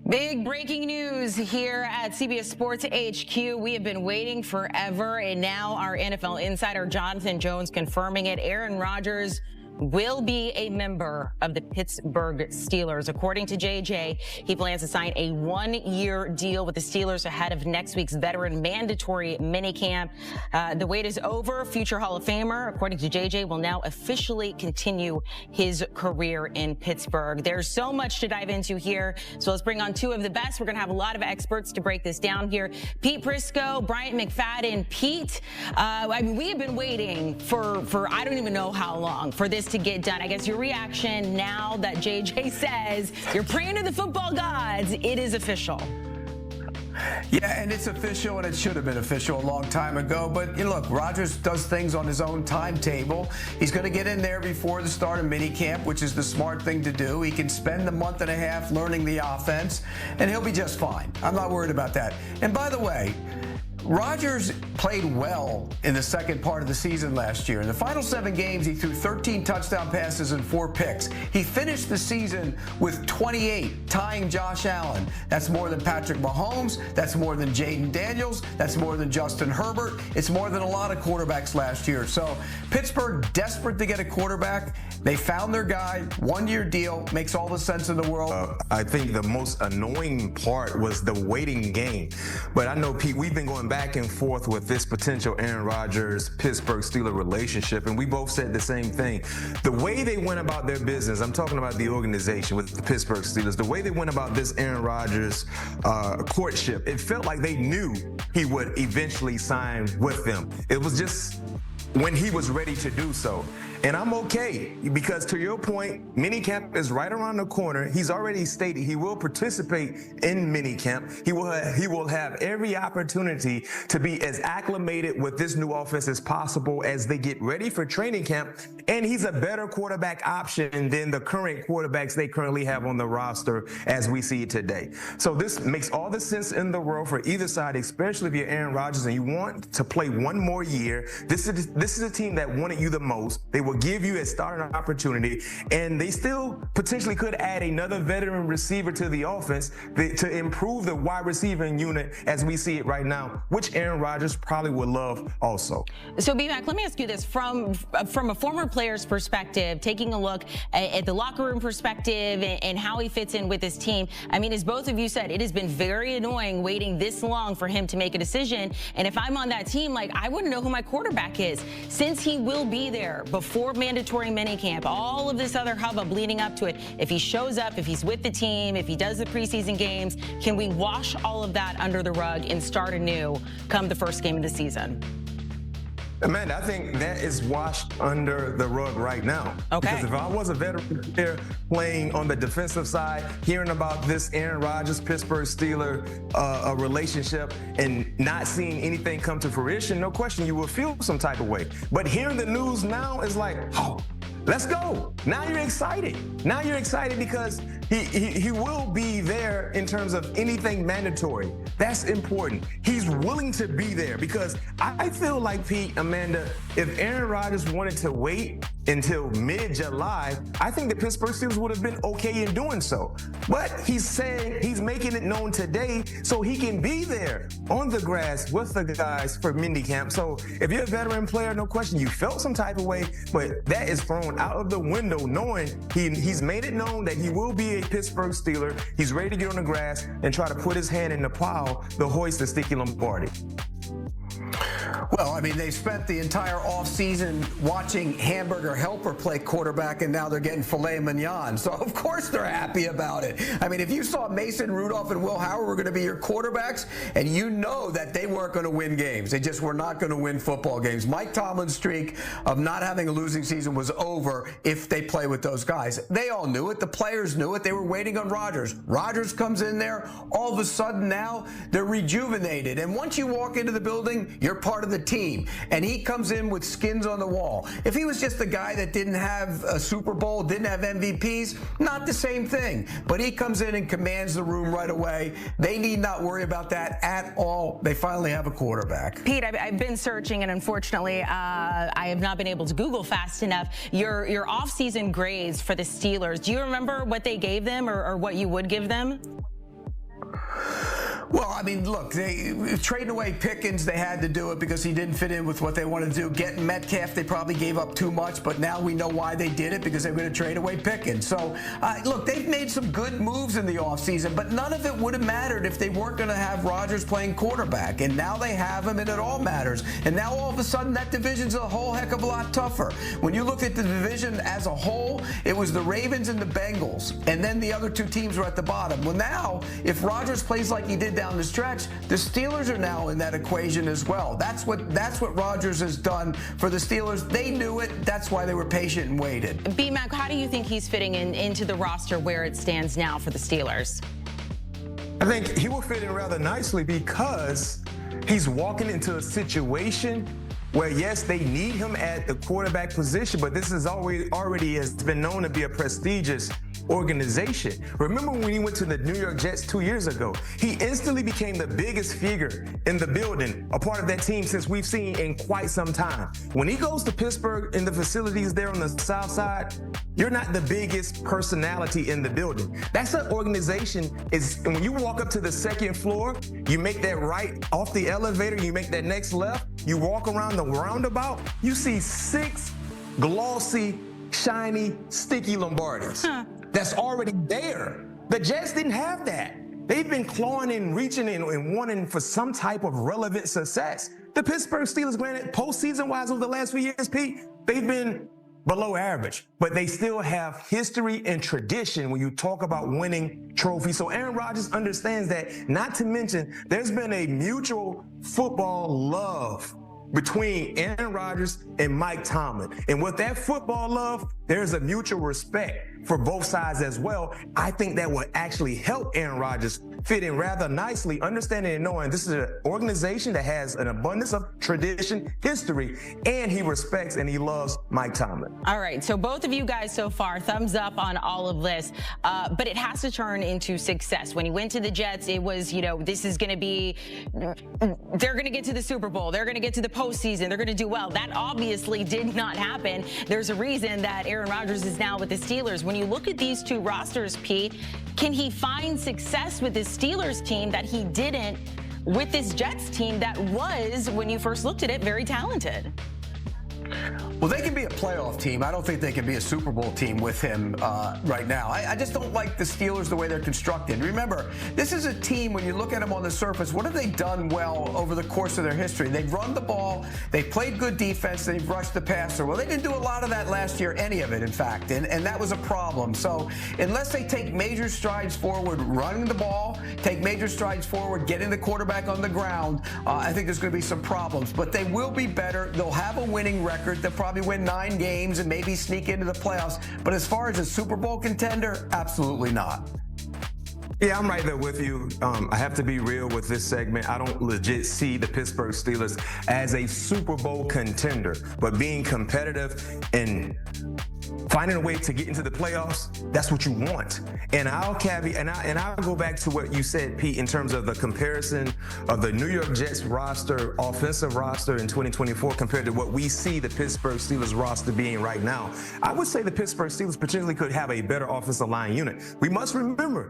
Big breaking news here at CBS Sports HQ. We have been waiting forever, and now our NFL insider Jonathan Jones confirming it. Aaron Rodgers will be a member of the Pittsburgh Steelers. According to JJ, he plans to sign a one-year deal with the Steelers ahead of next week's veteran mandatory minicamp. The wait is over. Future Hall of Famer, according to JJ, will now officially continue his career in Pittsburgh. There's so much to dive into here, so let's bring on two of the best. We're going to have a lot of experts to break this down here. Pete Prisco, Bryant McFadden. Pete, I mean, we have been waiting for I don't even know how long for this to get done. I guess your reaction now that JJ says you're praying to the football gods, it is official. Yeah, and it's official, and it should have been official a long time ago. But look, Rodgers does things on his own timetable. He's going to get in there before the start of minicamp, which is the smart thing to do. He can spend the month and a half learning the offense, and he'll be just fine. I'm not worried about that. And by the way, Rodgers played well in the second part of the season last year. In the final 7 games, he threw 13 touchdown passes and 4 picks. He finished the season with 28, tying Josh Allen. That's more than Patrick Mahomes. That's more than Jayden Daniels. That's more than Justin Herbert. It's more than a lot of quarterbacks last year. So Pittsburgh, desperate to get a quarterback. They found their guy, one-year deal, makes all the sense in the world. I think the most annoying part was the waiting game. But I know, Pete, we've been going back and forth with this potential Aaron Rodgers-Pittsburgh Steelers relationship, and we both said the same thing. The way they went about their business, I'm talking about the organization with the Pittsburgh Steelers, the way they went about this Aaron Rodgers courtship, it felt like they knew he would eventually sign with them. It was just when he was ready to do so. And I'm okay, because to your point, minicamp is right around the corner. He's already stated he will participate in minicamp. He will have every opportunity to be as acclimated with this new offense as possible as they get ready for training camp. And he's a better quarterback option than the current quarterbacks they currently have on the roster as we see it today. So this makes all the sense in the world for either side, especially if you're Aaron Rodgers and you want to play one more year. This is a team that wanted you the most. They will give you a starting opportunity, and they still potentially could add another veteran receiver to the offense to improve the wide receiving unit as we see it right now, which Aaron Rodgers probably would love also. So, B-Mac, let me ask you this. From a former player's perspective, taking a look at the locker room perspective and how he fits in with this team, I mean, as both of you said, it has been very annoying waiting this long for him to make a decision. And if I'm on that team, like, I wouldn't know who my quarterback is, since he will be there before mandatory minicamp, all of this other hubbub leading up to it. If he shows up, if he's with the team, if he does the preseason games, can we wash all of that under the rug and start anew come the first game of the season? Amanda, I think that is washed under the rug right now. Okay. Because if I was a veteran player playing on the defensive side, hearing about this Aaron Rodgers, Pittsburgh Steelers relationship and not seeing anything come to fruition, no question you will feel some type of way. But hearing the news now is like, oh, let's go. Now you're excited. Now you're excited because he will be there in terms of anything mandatory. That's important. He's willing to be there because I feel like, Pete, Amanda, if Aaron Rodgers wanted to wait until mid-July, I think the Pittsburgh Steelers would have been okay in doing so. But he's saying he's making it known today so he can be there on the grass with the guys for minicamp. So if you're a veteran player, no question, you felt some type of way, but that is thrown out of the window knowing he's made it known that he will be a Pittsburgh Steeler. He's ready to get on the grass and try to put his hand in the plow to hoist the Sticky Lombardi. Well, I mean, they spent the entire offseason watching Hamburger Helper play quarterback, and now they're getting filet mignon. So, of course, they're happy about it. I mean, if you saw Mason Rudolph and Will Howard were going to be your quarterbacks, and you know that they weren't going to win games. They just were not going to win football games. Mike Tomlin's streak of not having a losing season was over if they play with those guys. They all knew it. The players knew it. They were waiting on Rodgers. Rodgers comes in there. All of a sudden now they're rejuvenated. And once you walk into the building, you're part of the team, and he comes in with skins on the wall. If he was just a guy that didn't have a Super Bowl, didn't have MVPs, not the same thing. But he comes in and commands the room right away. They need not worry about that at all. They finally have a quarterback. Pete, I've been searching, and unfortunately, I have not been able to Google fast enough your off-season grades for the Steelers. Do you remember what they gave them or what you would give them? Well, I mean, look, they trading away Pickens, they had to do it because he didn't fit in with what they wanted to do. Getting Metcalf, they probably gave up too much, but now we know why they did it, because they were going to trade away Pickens. So, look, they've made some good moves in the offseason, but none of it would have mattered if they weren't going to have Rodgers playing quarterback. And now they have him, and it all matters. And now all of a sudden, that division's a whole heck of a lot tougher. When you look at the division as a whole, it was the Ravens and the Bengals, and then the other two teams were at the bottom. Well, now, if Rodgers plays like he did down the stretch, the Steelers are now in that equation as well. That's what Rodgers has done for the Steelers. They knew it. That's why they were patient and waited. B-Mac, how do you think he's fitting into the roster where it stands now for the Steelers? I think he will fit in rather nicely because he's walking into a situation where, yes, they need him at the quarterback position, but this is already has been known to be a prestigious organization. Remember when he went to the New York Jets 2 years ago? He instantly became the biggest figure in the building, a part of that team since we've seen in quite some time. When he goes to Pittsburgh in the facilities there on the south side, you're not the biggest personality in the building. That's an organization and when you walk up to the second floor, you make that right off the elevator, you make that next left, you walk around the roundabout, you see 6 glossy, shiny, sticky Lombardis. That's already there. The Jets didn't have that. They've been clawing and reaching and wanting for some type of relevant success. The Pittsburgh Steelers, granted, postseason-wise over the last few years, Pete, they've been below average, but they still have history and tradition when you talk about winning trophies. So Aaron Rodgers understands that, not to mention there's been a mutual football love between Aaron Rodgers and Mike Tomlin. And with that football love, there's a mutual respect for both sides as well. I think that will actually help Aaron Rodgers fit in rather nicely, understanding and knowing this is an organization that has an abundance of tradition, history, and he respects and he loves Mike Tomlin. All right, so both of you guys so far, thumbs up on all of this, but it has to turn into success. When he went to the Jets, it was, this is going to be, they're going to get to the Super Bowl, they're going to get to the postseason, they're going to do well. That obviously did not happen. There's a reason that Aaron Rodgers is now with the Steelers. When you look at these two rosters, Pete, can he find success with this Steelers team that he didn't with this Jets team that was, when you first looked at it, very talented? Well, they can be a playoff team. I don't think they can be a Super Bowl team with him right now. I just don't like the Steelers the way they're constructed. Remember, this is a team, when you look at them on the surface, what have they done well over the course of their history? They've run the ball, they've played good defense, they've rushed the passer. Well, they didn't do a lot of that last year, any of it, in fact, and that was a problem. So unless they take major strides forward running the ball, take major strides forward getting the quarterback on the ground, I think there's going to be some problems. But they will be better. They'll have a winning record. They'll probably win 9 games and maybe sneak into the playoffs. But as far as a Super Bowl contender, absolutely not. Yeah, I'm right there with you. I have to be real with this segment. I don't legit see the Pittsburgh Steelers as a Super Bowl contender, but being competitive and finding a way to get into the playoffs, that's what you want. And I'll caveat, and I'll go back to what you said, Pete, in terms of the comparison of the New York Jets roster, offensive roster in 2024 compared to what we see the Pittsburgh Steelers roster being right now. I would say the Pittsburgh Steelers potentially could have a better offensive line unit. We must remember,